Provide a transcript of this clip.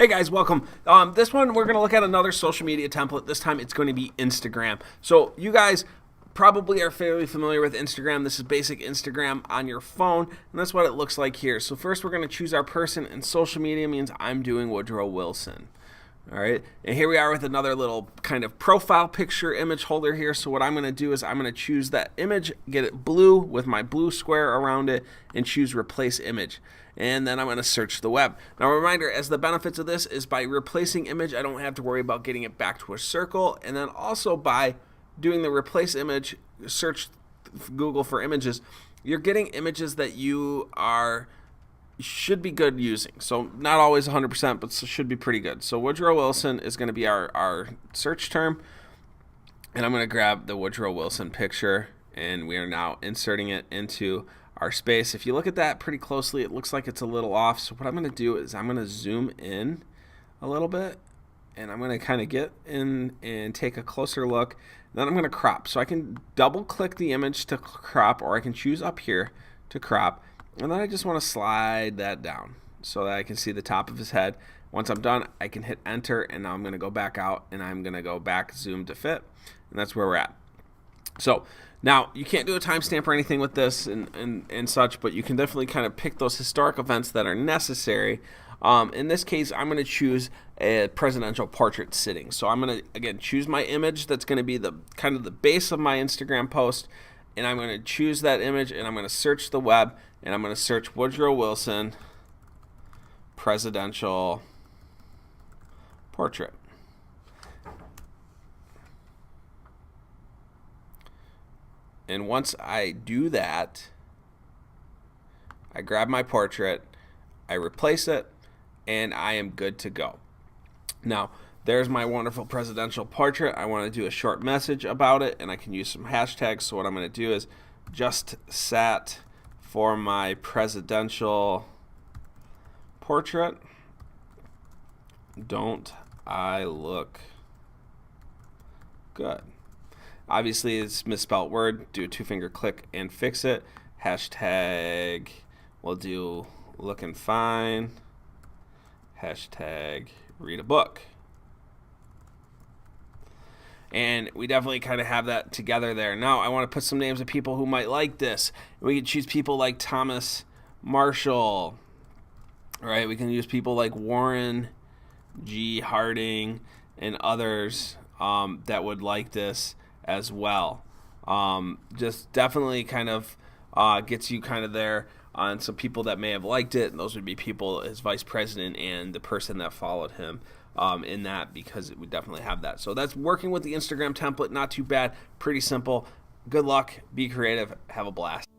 Hey guys, welcome. This one we're going to look at another social media template. This time it's going to be Instagram. So you guys probably are fairly familiar with Instagram. This is basic Instagram on your phone, and that's what it looks like here. So first we're going to choose our person, and social media means I'm doing Woodrow Wilson. All right, and here we are with another little kind of profile picture image holder here. So what I'm going to do is I'm going to choose that image, get it blue with my blue square around it, and choose replace image. And then I'm going to search the web. Now, a reminder, as the benefits of this is by replacing image, I don't have to worry about getting it back to a circle. And then also by doing the replace image, search Google for images, you're getting images that you should be good using. So not always 100%, but should be pretty good. So Woodrow Wilson is going to be our search term. And I'm going to grab the Woodrow Wilson picture, and we are now inserting it into our space. If you look at that pretty closely, it looks like it's a little off. So what I'm going to do is I'm going to zoom in a little bit, and I'm going to kind of get in and take a closer look. Then I'm going to crop. So I can double click the image to crop, or I can choose up here to crop. And then I just want to slide that down so that I can see the top of his head. Once I'm done, I can hit enter, and now I'm going to go back out, and I'm going to go back zoom to fit, and that's where we're at. So now you can't do a timestamp or anything with this and such, but you can definitely kind of pick those historic events that are necessary. In this case, I'm going to choose a presidential portrait sitting. So I'm going to, again, choose my image that's going to be the kind of the base of my Instagram post, and I'm going to choose that image, and I'm going to search the web, and I'm going to search Woodrow Wilson presidential portrait. And once I do that, I grab my portrait, I replace it, and I am good to go. Now, there's my wonderful presidential portrait. I want to do a short message about it, and I can use some hashtags. So what I'm going to do is just sat for my presidential portrait. Don't I look good? Obviously, it's misspelled word. Do a two-finger click and fix it. Hashtag, we'll do looking fine. Hashtag read a book. And we definitely kind of have that together there. Now, I want to put some names of people who might like this. We can choose people like Thomas Marshall. All right, we can use people like Warren G. Harding and others that would like this as well. Just definitely kind of gets you kind of there on some people that may have liked it, and those would be people as vice president and the person that followed him in that, because it would definitely have that. So that's working with the Instagram template. Not too bad, pretty simple. Good luck, be creative, have a blast.